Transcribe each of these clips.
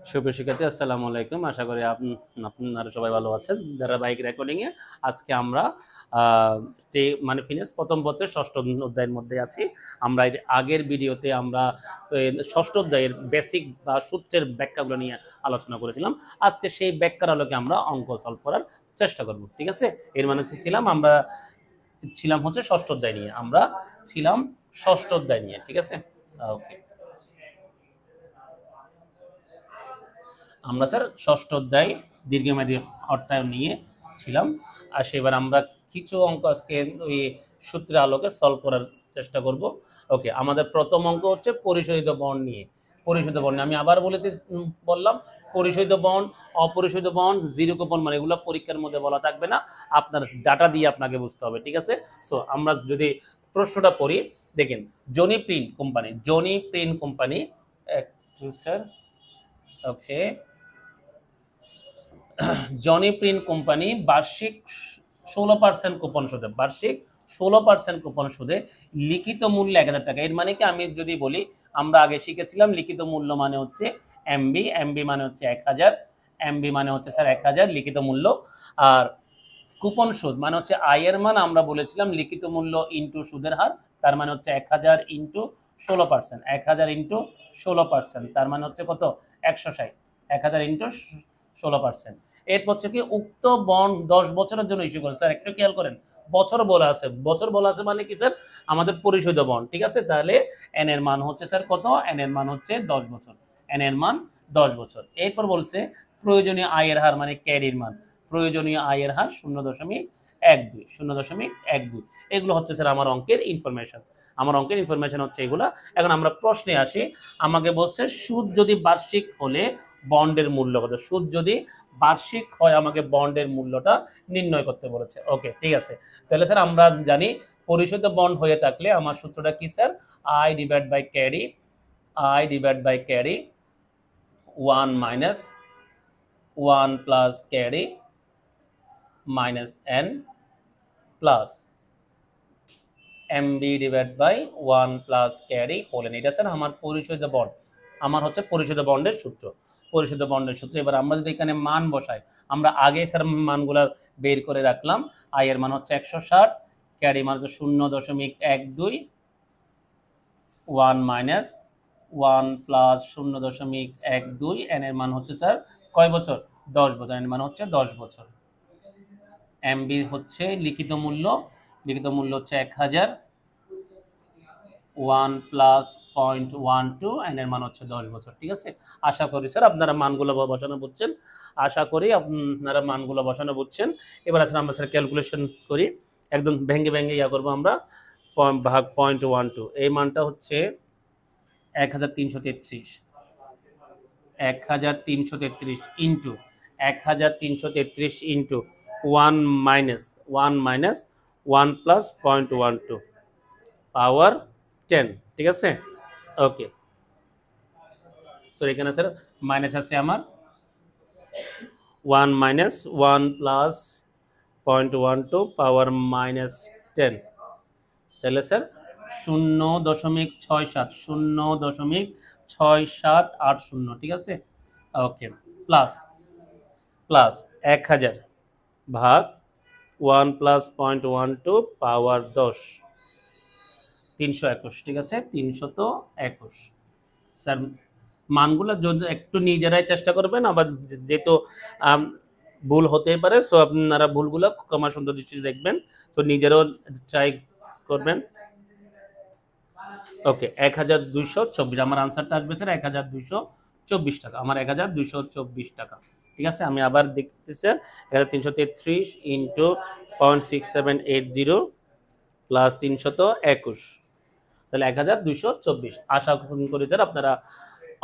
সুপ্রিয় শিক্ষার্থী আসসালামু আলাইকুম। আশা করি আপনারা সবাই ভালো আছেন। ধারাবাহিক রেকর্ডিংয়ে আজকে আমরা যে মানে ফিনেস প্রথম পত্রের ষষ্ঠ অধ্যায়ের মধ্যে আছি। আমরা এর আগের ভিডিওতে আমরা ষষ্ঠ অধ্যায়ের বেসিক বা সূত্রের ব্যাখ্যাগুলো নিয়ে আলোচনা করেছিলাম। আজকে সেই ব্যাখ্যার আলোকে আমরা অঙ্ক সলভ করার চেষ্টা করব। ঠিক আছে? এর মানে আমরা ছিলাম হচ্ছে ষষ্ঠ অধ্যায় নিয়ে। আমরা ছিলাম ষষ্ঠ অধ্যায় নিয়ে। ঠিক আছে? ওকে। আমরা স্যার ষষ্ঠ অধ্যায় দীর্ঘমেয়াদী অর্থায়ন নিয়ে ছিলাম। আর সেবার আমরা কিছু অঙ্ক আজকে ওই সূত্রের আলোকে সলভ করার চেষ্টা করব। ওকে, আমাদের প্রথম অঙ্ক হচ্ছে পরিশোধিত বন্ড নিয়ে। পরিশোধিত বন্ড আমি আবার বললাম, পরিশোধিত বন্ড, অপরিশোধিত বন্ড, জিরো কুপন মানে এগুলো পরীক্ষার মধ্যে বলা থাকবে না, আপনার ডাটা দিয়ে আপনাকে বুঝতে হবে। ঠিক আছে? সো আমরা যদি প্রশ্নটা পড়ি, দেখেন জনি প্রিন্ট কোম্পানি একটু স্যার, ওকে, জনি প্রিন্ট কোম্পানি বার্ষিক 16% কুপন সুদে, বার্ষিক 16% কুপন সুদে লিখিত মূল্য 1000 টাকা। এর মানে কি, আমি যদি বলি, আমরা আগে শিখেছিলাম লিখিত মূল্য মানে হচ্ছে এমবি, এমবি মানে হচ্ছে 1000, এমবি মানে হচ্ছে স্যার 1000 লিখিত মূল্য। আর কুপন সুদ মানে হচ্ছে আয়ের মান, আমরা বলেছিলাম লিখিত মূল্য ইন্টু সুদের হার, তার মানে হচ্ছে 1000 ইন্টু 16%, 1000 ইন্টু 16%, তার মানে হচ্ছে কত, 160, 1000 ইন্টু 16%। এরপর হচ্ছে কি, উক্ত বন্ড 10 বছরের জন্য ইস্যু করে। স্যার একটু খেয়াল করেন, বছর বলা আছে, বছর বলা আছে মানে কি স্যার, আমাদের পরিশোধিত বন্ড। ঠিক আছে? তাহলে এন এর মান হচ্ছে স্যার কত, এন এর মান হচ্ছে 10 বছর, এন এর মান 10 বছর। এরপর বলছে প্রয়োজনীয় আয়ের হার মানে ক্যারির মান, প্রয়োজনীয় আয়ের হার 0.12, 0.12। এগুলো হচ্ছে স্যার আমার অঙ্কের ইনফরমেশন, আমার অঙ্কের ইনফরমেশন হচ্ছে এগুলা। এখন আমরা প্রশ্নে আসি, আমাকে বলছে সুদ যদি বার্ষিক হলে বন্ডের মূল্য কত। সুদ যদি বার্ষিক হয় আমাকে বন্ডের মূল্যটা নির্ণয় করতে বলেছে। ওকে, ঠিক আছে। তাহলে স্যার আমরা জানি পরিশোধিত বন্ড হয়ে থাকলে আমার সূত্রটা কি sir, I divide by carry, I divide by carry 1 minus 1 plus carry minus N plus MB divide by 1 plus carry হোলেন। এটা স্যার আমার পরিশোধিত বন্ড, আমার হচ্ছে পরিশোধিত বন্ডের সূত্র, পরিশোধিত বন্ডের সূত্র। এবার আমরা যদি এখানে মান বসাই, আমরা আগে স্যার মানগুলো বের করে রাখলাম। আই এর মান হচ্ছে 160, ক্যারি মান হচ্ছে 0.12, 1 মাইনাস 1 প্লাস 0.12, এন এর মান হচ্ছে স্যার কয় বছর, 10 বছর, এন এর মান হচ্ছে 10 বছর। এমবি হচ্ছে লিখিত মূল্য, লিখিত মূল্য হচ্ছে 1000, 1 প্লাস 0.12, এন এর মান হচ্ছে 10 বছর। ঠিক আছে? আশা করি স্যার আপনারা মানগুলো বসানো বুঝছেন, আশা করি আপনারা মানগুলো বসানো বুঝছেন। এবার আসলে আমরা স্যার ক্যালকুলেশন করি, একদম ভেঙে ভেঙে ইয়া করবো আমরা, ভাগ 0.12, এই মানটা হচ্ছে 1333, 1333 ইন্টু 1333 ইন্টু 1 মাইনাস 1 প্লাস 0.12 পাওয়ার 10। ঠিক আছে? ওকে, সো এখানে স্যার মাইনাস আছে আমার 1 মাইনাস 1 প্লাস 0.12 পাওয়ার মাইনাস 10। তাহলে স্যার 0.67, 0.6780। ঠিক আছে? ওকে, প্লাস প্লাস 1000 ভাগ 1 প্লাস 0.12 পাওয়ার 10, 321। ঠিক আছে? 321। স্যার মানগুলো যদি একটু নিজেরাই চেষ্টা করবেন, আবার যেহেতু ভুল হতে পারে, সো আপনারা ভুলগুলো ক্ষমা সুন্দর দৃষ্টিতে দেখবেন, সো নিজেরাও ট্রাই করবেন। ওকে, 1224 আমার আনসারটা আসবে স্যার 1224 টাকা, আমার 1224 টাকা। ঠিক আছে? আমি আবার দেখতেছি স্যার, 1333 ইন্টু 0.6780 প্লাস 321, তাহলে 1224। আশা করি স্যার আপনারা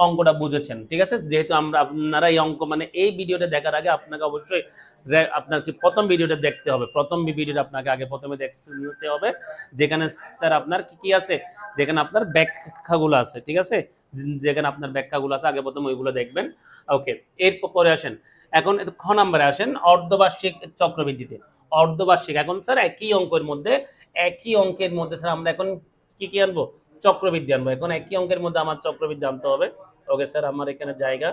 অঙ্কটা বুঝেছেন। ঠিক আছে? যেহেতু আপনারা এই অঙ্ক মানে এই ভিডিওটা দেখার আগে আপনাকে অবশ্যই আপনাকে প্রথম ভিডিওটা দেখতে হবে, প্রথম ভিডিওটা আপনাকে আগে প্রথমে দেখতে হবে, যেখানে স্যার আপনার কি কি আছে, যেখানে আপনার ব্যাখ্যাগুলো আছে। ঠিক আছে? যেখানে আপনার ব্যাখ্যাগুলো আছে আগে প্রথমে ওইগুলো দেখবেন। ওকে, এরপরে আসেন, এখন খ নাম্বারে আসেন, অর্ধবার্ষিক চক্রবৃদ্ধিতে। অর্ধবার্ষিক, এখন স্যার একই অঙ্কের মধ্যে, একই অঙ্কের মধ্যে স্যার আমরা এখন কি কি আনবো, চক্রবৃদ্ধি আনবো। এখন একই অঙ্কের মধ্যে আমার চক্রবৃদ্ধি আনতে হবে। ওকে স্যার, আমার এখানে জায়গা,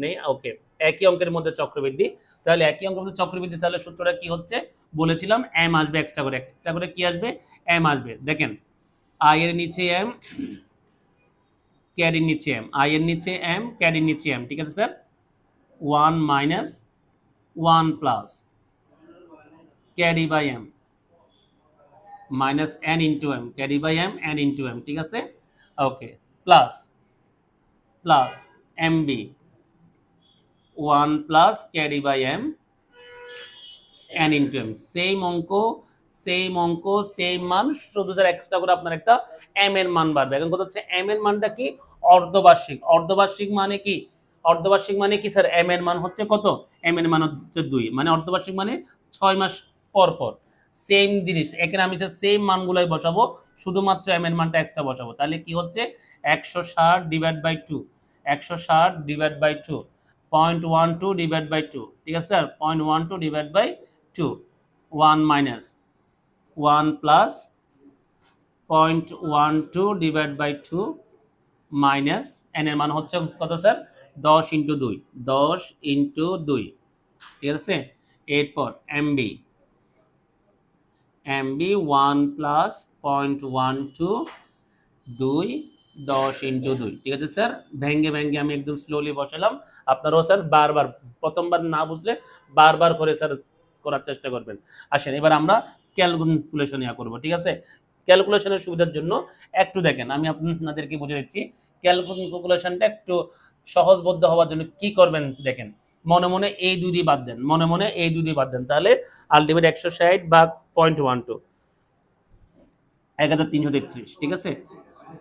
নেই, ওকে। একই অঙ্কের মধ্যে চক্রবৃদ্ধি, তাহলে একই অঙ্কের মধ্যে চক্রবৃদ্ধি, তাহলে সূত্রটা কি হচ্ছে বলেছিলাম, এম আসবে এক্সট্রা করে কি আসবে, এম আসবে। দেখেন আই এর নিচে এম, ক্যারির নিচে এম, আই এর নিচে এম, ক্যারির নিচে এম, ঠিক আছে sir. 1 minus 1 plus carry by M minus N into M, carry by M N into M, ঠিক আছে, okay. Plus plus M B 1 plus carry by M N into M, same অঙ্ক same মান, শুধু sir extra করে আপনার একটা M এর মান বাড়বে। এখন কথা হচ্ছে এম এর মানটা কি, অর্ধবার্ষিক। অর্ধবার্ষিক মানে কি, অর্ধবার্ষিক মানে কি স্যার, এম এর মান হচ্ছে কত, এম এর মান হচ্ছে 2, মানে অর্ধবার্ষিক মানে 6 মাস পর পর। সেম জিনিস এখানে আমি সেম মানগুলোই বসাবো, শুধুমাত্র এম এর মানটা এক্সট্রা বসাবো। তাহলে কি হচ্ছে 160 divide by 2, 160 divide by 2, 0.12 divide by 2, ঠিক আছে sir, 0.12 divide by 2, 1 minus 1 plus 0.12 divide by 2 minus N এর মান হচ্ছে কত স্যার, 10 ইন্টু 2, 10 ইন্টু 2, ঠিক আছে। এরপর এমবি 1 প্লাস 0.12 2, 10 ইন্টু 2, ঠিক আছে স্যার। ভেঙ্গে ভেঙ্গে আমি একদম স্লোলি বসালাম, আপনারাও স্যার বারবার, প্রথমবার না বুঝলে বারবার করে স্যার করার চেষ্টা করবেন। আসেন এবার আমরা ক্যালকুলেশন করবো, ঠিক আছে। ক্যালকুলেশনের সুবিধার জন্য একটু দেখেন, আমি আপনাদেরকে বুঝে দিচ্ছি। ক্যালকুলেশনটা একটু সহজবোধ্য হওয়ার জন্য কি করবেন দেখেন, মনে মনে এই দুই দিয়ে বাদ দেন, মনে মনে এই দুই দিয়ে বাদ দেন, তাহলে আলটিমেট 160 ভাগ 0.12 1333, ঠিক আছে,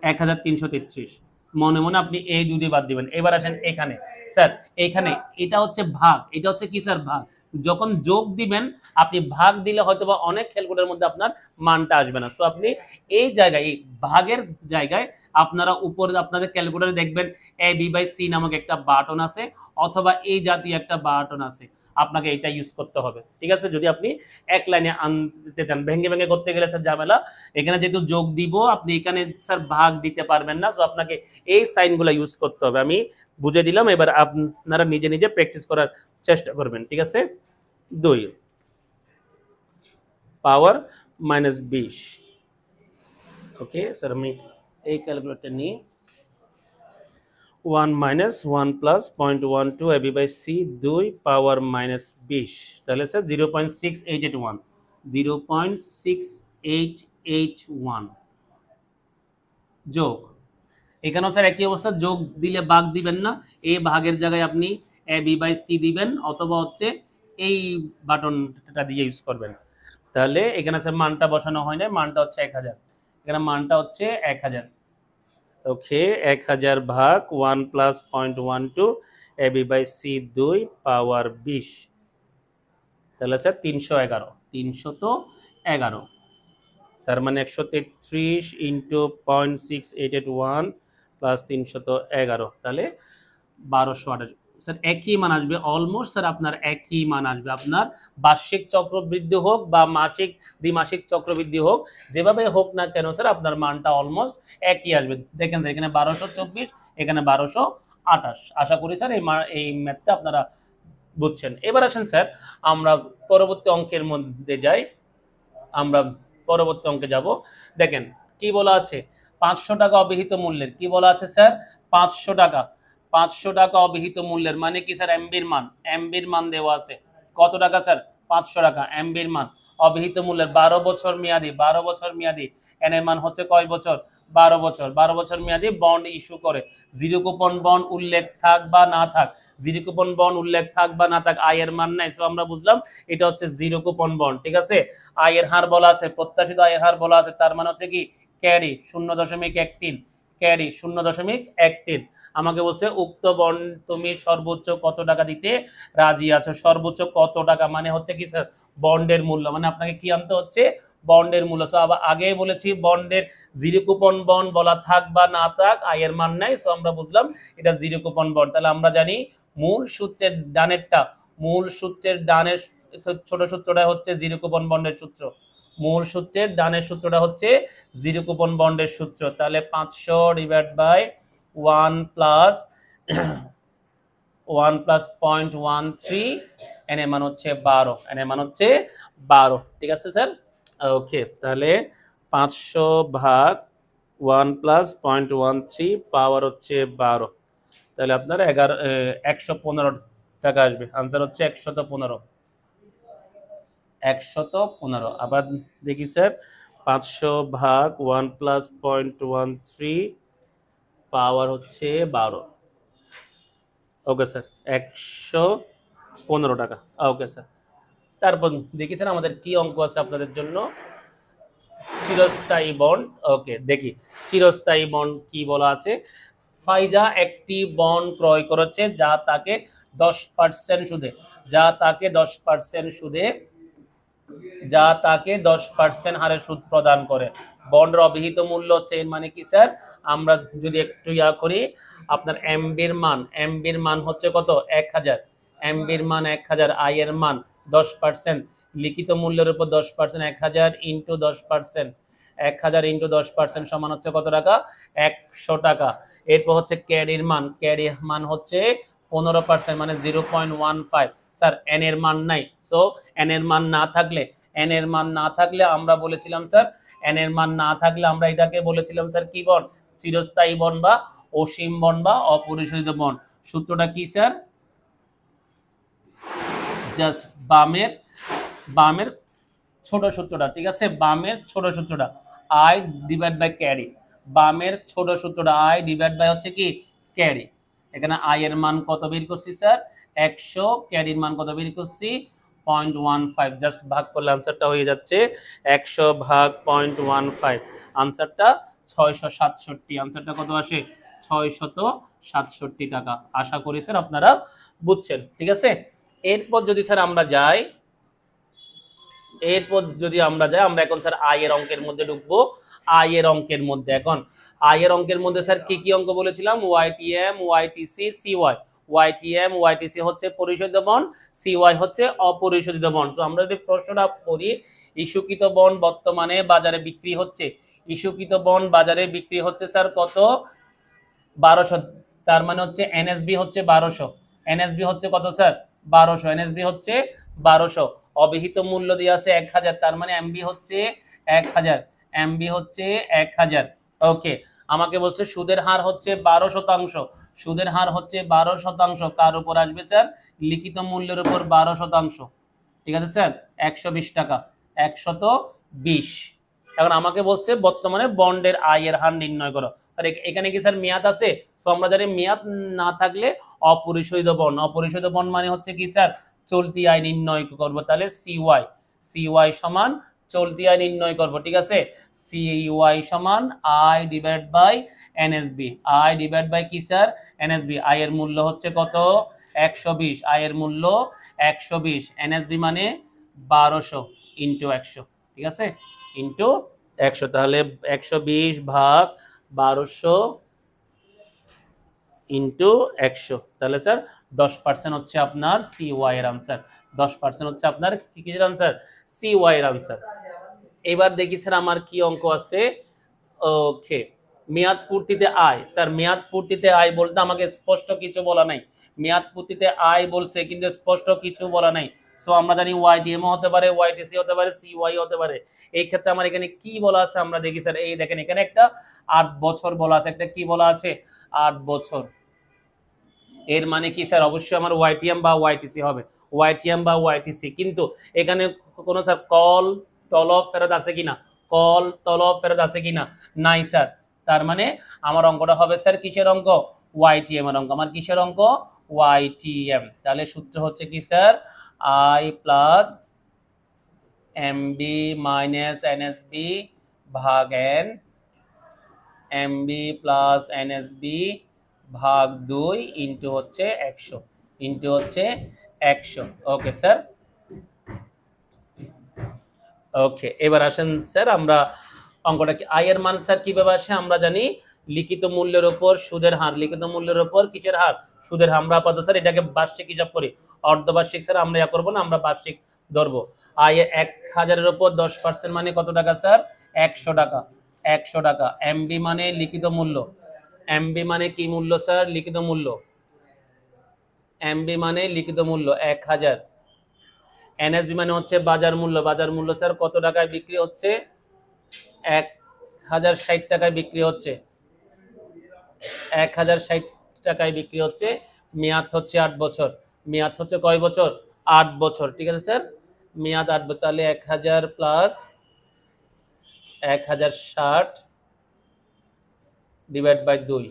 1333, মনে মনে আপনি এই দুই দিয়ে বাদ দিবেন। এবার আসেন এখানে স্যার, এখানে এটা হচ্ছে ভাগ, এটা হচ্ছে কি স্যার ভাগ, যখন যোগ দিবেন আপনি ভাগ দিলে হয়তো বা অনেক ক্যালকুলেটরের মধ্যে আপনার মানটা আসবে না। সো আপনি এই জায়গায়, এই ভাগের জায়গায় আপনারা উপরে আপনাদের ক্যালকুলেটরে দেখবেন এ বি বাই সি নামক একটা বাটন আছে, অথবা এই জাতীয় একটা বাটন আছে, আপনাকে এটা ইউজ করতে হবে, ঠিক আছে। যদি আপনি এক লাইনে আনতে চান, ভেঙে ভেঙে করতে গেলে স্যার ঝামেলা। এখানে যেহেতু যোগ দিব, আপনি এখানে স্যার ভাগ দিতে পারবেন না, সো আপনাকে এই সাইনগুলো ইউজ করতে হবে। আমি বুঝে দিলাম, এবার আপনারা নিজে নিজে প্র্যাকটিস করার চেষ্টা করবেন, ঠিক আছে। 2 পাওয়ার মাইনাস 20, ওকে স্যার। আমি এই ক্যালকুলেটর নিয়ে 1 minus 1 plus 0.12 AB by C 2 power minus 20, তাহলে স্যার 0.6881, 0.6881 যোগ, এখানেও স্যার একই অবস্থা, যোগ দিলে ভাগ দিবেন না, এই ভাগের জায়গায় আপনি এ বি বাই সি দিবেন, অথবা হচ্ছে এই বাটনটা দিয়ে ইউজ করবেন। তাহলে এখানে স্যার মানটা বসানো হয় না, মানটা হচ্ছে 1000, এখানে মানটা হচ্ছে 1000, ওকে। 1000 ভাগ 1 plus 0.12 A B by C 2 power 20, তাহলে স্যার 311, তার মানে 133 ইন্টু 0.6881 প্লাস 311, তাহলে 1228। স্যার একই মান আসবে অলমোস্ট, স্যার আপনার একই মান আসবে, আপনার বার্ষিক চক্রবৃদ্ধি হোক বা মাসিক দ্বিমাসিক চক্রবৃদ্ধি হোক, যেভাবে হোক না কেন স্যার আপনার মানটা অলমোস্ট একই আসবে। দেখেন স্যার এখানে 1224, এখানে 1228। আশা করি স্যার এই ম্যাথটা আপনারা বুঝছেন। এবার আসেন স্যার আমরা পরবর্তী অঙ্কের মধ্যে যাই, আমরা পরবর্তী অঙ্কে যাব। দেখেন কি বলা আছে, 500 টাকা অবিহিত মূল্যের, কি বলা আছে স্যার, 500 টাকা, 500 টাকা অবিহিত মূল্যের মানে কি স্যার, এমবির মান, এমবির মান দেওয়া আছে কত টাকা স্যার, 500 টাকা, এমবির মান অবিহিত মূল্যের, 12 বছর মেয়াদি, 12 বছর মেয়াদি, এন এর মান হচ্ছে কয় বছর, 12 বছর, 12 বছর মেয়াদি বন্ড ইস্যু করে, জিরো কুপন বন্ড উল্লেখ থাক বা না থাক, জিরো কুপন বন্ড উল্লেখ থাক বা না থাক, আয়ের মান নাই, সো আমরা বুঝলাম এটা হচ্ছে জিরো কুপন বন্ড, ঠিক আছে। আয়ের হার বলা আছে, প্রত্যাশিত আয়ের হার বলা আছে, তার মানে হচ্ছে কি ক্যারি 0.13, ক্যারি 0.13। আমাকে বলছে উক্ত বন্ড তুমি সর্বোচ্চ কত টাকা দিতে রাজি আছো, সর্বোচ্চ কত টাকা মানে হচ্ছে কি স্যার বন্ডের মূল্য, মানে আপনাকে কি আনতে হচ্ছে, বন্ডের মূল্য। সো আবার আগে বলেছি বন্ডের জিরো কুপন বন্ড বলা থাক বা না থাক, আয়ের মান নাই, সো আমরা বুঝলাম এটা জিরো কুপন বন্ড। তাহলে আমরা জানি মূল সূত্রের ডানেরটা, মূল সূত্রের ডানের ছোট সূত্রটা হচ্ছে জিরো কুপন বন্ডের সূত্র, মূল সূত্রের ডানের সূত্রটা হচ্ছে জিরো কুপন বন্ডের সূত্র। তাহলে 500 divide by 1 plus 1 plus 0.13, N এর মান হচ্ছে 12, এন এর মান হচ্ছে 12। ঠিক আছে স্যার? ওকে, তাহলে 500 ভাগ 1 প্লাস 0.13 পাওয়ার হচ্ছে 12, তাহলে আপনার 115 টাকা আসবে। আনসার হচ্ছে 115। আবার দেখি স্যার, 500 ভাগ 1 প্লাস 0.13 পাওয়ার হচ্ছে 12। ওকে স্যার, 115 টাকা। ওকে স্যার, তারপর দেখি স্যার আমাদের কি অঙ্ক আছে আপনাদের জন্য। চিরস্থায়ী বন্ড। ওকে, দেখি চিরস্থায়ী বন্ড কি বলা আছে। ফাইজা একটি বন্ড ক্রয় করেছে যা তাকে 10% সুদে, যা তাকে 10% সুদে, যা তাকে 10% হারে সুদ প্রদান করে। বন্ডের অবিহিত মূল্য হচ্ছে, এর মানে কি স্যার, আমরা যদি একটু করি, আপনার এমবির মান হচ্ছে কত, 1000, এমবির মান 1000, আই এর মান 10%, লিখিত মূল্যের উপর 10%, 1000 ইন্টু 10%, 1000 ইন্টু 10% সমান হচ্ছে কত টাকা, 100 টাকা। এরপর হচ্ছে ক্যারির মান হচ্ছে 15%, মানে 0.15। স্যার এন এর মান নাই, সো এন এর মান না থাকলে আমরা বলেছিলাম স্যার, এন এর মান না থাকলে আমরা এটাকে বলেছিলাম স্যার কি বন্ড, চিরস্থায়ী বন্ড বা অসীম বন্ড বা অপরিশোধিত বন্ড। সূত্রটা কি স্যার, জাস্ট বামের ছোট সূত্রটা, ঠিক আছে, বামের ছোট সূত্রটা, আই ডিভাইড বাই ক্যারি, বামের ছোট সূত্রটা আই ডিভাইড বাই হচ্ছে কি ক্যারি। এখানে আই এর মান কত বের করছি স্যার, 100, ক্যারির মান কত বের করছি 0.15, জাস্ট ভাগ করলে আনসারটা হয়ে যাচ্ছে 100 ভাগ 0.15, আনসারটা 667। আনসারটা কত আসে, 667 টাকা। আশা করি স্যার আপনারা বুঝছেন। ঠিক আছে, এরপর যদি স্যার আমরা যাই, আমরা এখন স্যার আই এর অঙ্কের মধ্যে ঢুকবো। আই এর অঙ্কের মধ্যে এখন স্যার কি কি অঙ্ক বলেছিলাম, ওয়াইটিএম, ওয়াইটিসি, সিওয়াই। ওয়াইটিএম, ওয়াইটিসি হচ্ছে পরিশোধিত বন্ড, সিওয়াই হচ্ছে অপরিশোধিত বন্ড। তো আমরা যদি প্রশ্নটা পড়ি, ইস্যুকৃত বন্ড বর্তমানে বাজারে বিক্রি হচ্ছে, স্যার কত, 1200, তার মানে হচ্ছে এনএসবি হচ্ছে 1200, এনএসবি হচ্ছে কত স্যার, 1200, এনএসবি হচ্ছে 1200। অবিহিত মূল্য দিয়ে আছে 1000, তার মানে এমবি হচ্ছে 1000, এমবি হচ্ছে 1000। ওকে, আমাকে বলছে সুদের হার হচ্ছে 12%, সুদের হার হচ্ছে 12%, কার উপর আসবে স্যার, লিখিত মূল্যের উপর 12%। ঠিক আছে স্যার, 120 টাকা, 120। এখন আমাকে বলছে বর্তমানে বন্ডের আই এর হার নির্ণয় করো। আর এখানে কি স্যার মেয়াদ আছে, তো আমরা জানি মেয়াদ না থাকলে অপরিশোধিত বন্ড মানে হচ্ছে কি স্যার, চলতি আয় নির্ণয় করব। তাহলে সিওয়াই সমান চলতি আয় নির্ণয় করব। ঠিক আছে, সিওয়াই সমান I divide by NSB, I divide by কি স্যার, এনএসবি। আই এর মূল্য হচ্ছে কত, 120, আই এর মূল্য 120, এনএসবি মানে 1200 ইন্টু 100। ঠিক আছে, ইন্টু 100, তাহলে 120 ভাগ 1200 ইন্টু 100, তাহলে স্যার 10% হচ্ছে আপনার সিওয়াই এর আনসার, 10% হচ্ছে আপনার কিসের আনসার, সিওয়াই এর আনসার। এবার দেখি স্যার আমার কি অঙ্ক আছে। ওকে, মেয়াদ পূর্তিতে আয়। স্যার মেয়াদ পূর্তিতে আয় বলতে আমাকে স্পষ্ট কিছু বলা নাই, মেয়াদ পূর্তিতে আয় বলছে কিন্তু স্পষ্ট কিছু বলা নাই। সো আমরা জানি ওয়াইটিএম হতে পারে, ওয়াইটিসি হতে পারে, সিওয়াই হতে পারে। এই ক্ষেত্রে আমার এখানে কি বলা আছে আমরা দেখি স্যার, এই দেখেন এখানে একটা 8 বছর বলা আছে, একটা কি বলা আছে 8 বছর। এর মানে কি স্যার, অবশ্যই আমার ওয়াইটিএম বা ওয়াইটিসি হবে, ওয়াইটিএম বা ওয়াইটিসি। কিন্তু এখানে কোনো স্যার কল তলব ফেরত আছে কিনা, নাই স্যার। তার মানে আমার অঙ্কটা হবে স্যার কিসের অঙ্ক, ওয়াইটিএম এর অঙ্ক। আমার কিসের অঙ্ক, ওয়াইটিএম। তাহলে সূত্র হচ্ছে কি sir, I plus MB minus NSB ভাগ এন, এমবি প্লাস এনএসবি ভাগ 2 ইন্টু হচ্ছে 100। ওকে স্যার, ওকে। এবার আসেন স্যার আমরা অঙ্কটা কি, আই এর মান স্যার কিভাবে আসে, আমরা জানি লিখিত মূল্যের উপর সুদের হার, লিখিত মূল্যের উপর কিসের হার, সুদের হার। আমরা আপাতত স্যার এটাকে বার্ষিক হিসাব করি, অর্ধবার্ষিক স্যার আমরা করবো না, আমরা বার্ষিক ধরবো। আই 1000-এর উপর 10% মানে কত টাকা স্যার, 100 টাকা, 100 টাকা। এমবি মানে লিখিত মূল্য, এমবি মানে কি মূল্য স্যার, লিখিত মূল্য। এমবি মানে লিখিত মূল্য 1000, এনএসবি মানে হচ্ছে বাজার মূল্য, বাজার মূল্য স্যার কত টাকায় বিক্রি হচ্ছে, 1060 টাকায় বিক্রি হচ্ছে, 1060 টাকায় বিক্রি হচ্ছে। মেয়াদ হচ্ছে 8 বছর, মেয়াদ হচ্ছে কয় বছর, 8 বছর, ঠিক আছে স্যার, মেয়াদ 8 বছর, তাহলে 1000 প্লাস 1060 ডিভাইড বাই 2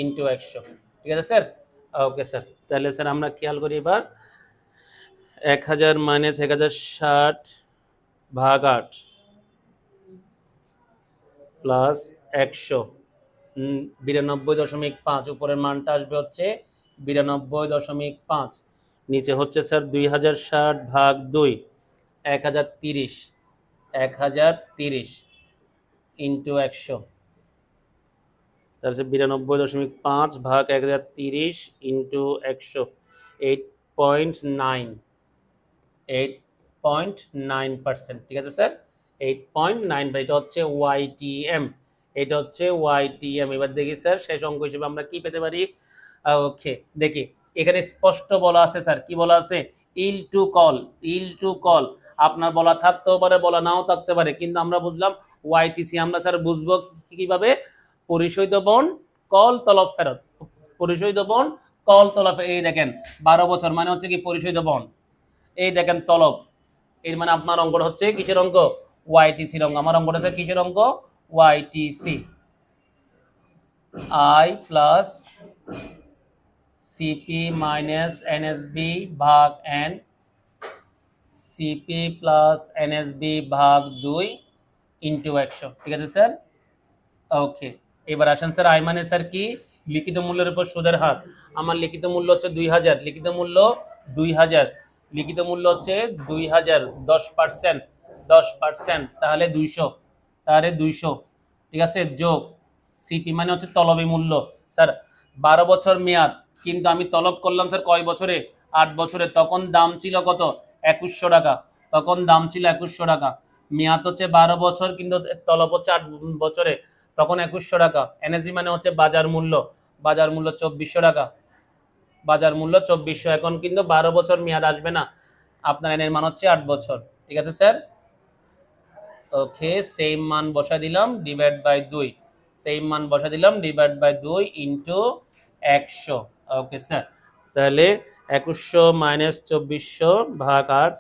ইন্টু 100, ঠিক আছে স্যার। ওকে স্যার, তাহলে স্যার আমরা খেয়াল করি এবার 1000 মাইনাস 1060 ভাগ 8 প্লাস 100, 92.5, উপরের মানটা আসবে হচ্ছে 92.5, নিচে হচ্ছে স্যার 2060 ভাগ 2 1030, 1030 ইন্টু 100, তারপরে 92.5 ভাগ 1030 ইন্টু 100, 8.9, 8.9%, ঠিক আছে স্যার, 8.9, এটা হচ্ছে ওয়াইটিএম, এটা হচ্ছে ওয়াইটিএম। এবার দেখি স্যার শেষ অঙ্ক হিসেবে আমরা কি পেতে পারি। ওকে দেখি, এখানে স্পষ্ট বলা আছে স্যার, কি বলা আছে, ইল টু কল, ইল টু কল, আপনার বলা থাকতেও পারে বলা নাও থাকতে পারে, কিন্তু আমরা বুঝলাম ওয়াইটিসি, আমরা স্যার বুঝবো কিভাবে, পরিশোধিত বন্ড কল তলব ফেরত, পরিশোধিত বন্ড কল তলব, এই দেখেন 12 বছর মানে হচ্ছে কি পরিশোধিত বন্ড, এই দেখেন তলব, এর মানে আপনার অঙ্কটা হচ্ছে কিসের অঙ্ক, ওয়াইটিসির অঙ্ক, আমার অঙ্কটা হচ্ছে কিসের অঙ্ক, YTC, I plus CP minus NSB ভাগ এন, সিপি প্লাস এনএসবি ভাগ 2 ইন্টু 100, ঠিক আছে স্যার। ওকে, এবার আসেন স্যার আই মানে স্যার কি, লিখিত মূল্যের উপর সুদের হার, আমার লিখিত মূল্য হচ্ছে 2000, লিখিত মূল্য 2000, লিখিত মূল্য হচ্ছে 2000, 10%, 10%, তাহলে 200, তাহলে 200, ঠিক আছে, যোগ সিপি মানে হচ্ছে তলবি মূল্য, স্যার 12 বছর মেয়াদ, কিন্তু আমি তলব করলাম স্যার কয় বছরে, 8 বছরে, তখন দাম ছিল কত, 2100 টাকা, তখন দাম ছিল 2100 টাকা, মেয়াদ হচ্ছে 12 বছর কিন্তু তলব হচ্ছে 8 বছরে, তখন 2100 টাকা, এনএসবি মানে হচ্ছে বাজার মূল্য, বাজার মূল্য 2400 টাকা, বাজার মূল্য 2400, এখন কিন্তু 12 বছর মেয়াদ আসবে না, আপনার এনের মান হচ্ছে 8 বছর, ঠিক আছে স্যার। ওকে, সেম মান বসা দিলাম ডিভাইড বাই 2, সেম মান বসা দিলাম divide by 2 into 100, okay sir, তাহলে 2100 মাইনাস 2400 ভাগ 8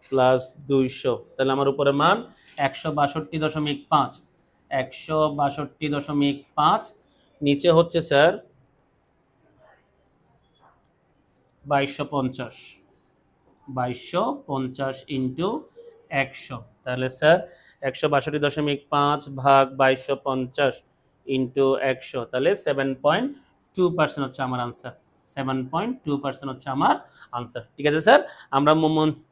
প্লাস 200, তাহলে আমার উপরে মান 162.5, 162.5, নিচে হচ্ছে স্যার 2250, 2250 ইন্টু 100, তাহলে স্যার 162.5 ভাগ 2250 ইন্টু 100, তাহলে 7.2% হচ্ছে আমার আনসার, 7.2% হচ্ছে আমার আনসার, ঠিক আছে স্যার। আমরা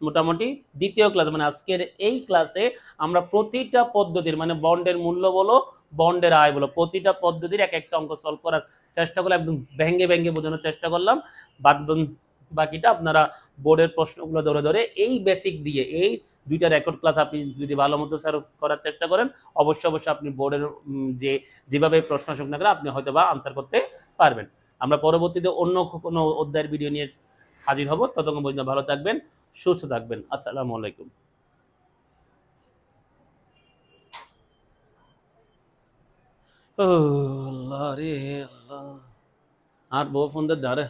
মোটামুটি দ্বিতীয় ক্লাস মানে আজকের এই ক্লাসে আমরা প্রতিটা পদ্ধতির মানে বন্ডের মূল্য বলো, বন্ডের আয় বলো, প্রতিটা পদ্ধতির এক একটা অঙ্ক সলভ করার চেষ্টা করলাম, একদম ভেঙ্গে ভেঙ্গে বোঝানোর চেষ্টা করলাম, বাকিটা আপনারা বোর্ডের প্রশ্নগুলো ধরে ধরে এই বেসিক দিয়ে এই দুইটা রেকর্ড ক্লাস আপনি যদি ভালো মতো স্যার করার চেষ্টা করেন, অবশ্যই অবশ্যই আপনি বোর্ডের যেভাবে প্রশ্ন আসুক না কেন আপনি হয়তো বা আনসার করতে পারবেন। আমরা পরবর্তীতে অন্য কোনো অধ্যায়ের ভিডিও নিয়ে হাজির হব, ততক্ষণ পর্যন্ত ভালো থাকবেন, সুস্থ থাকবেন, আসসালামু আলাইকুম। ও আল্লাহ রে আল্লাহ, আর বউ ফোন দে দাঁড়ে।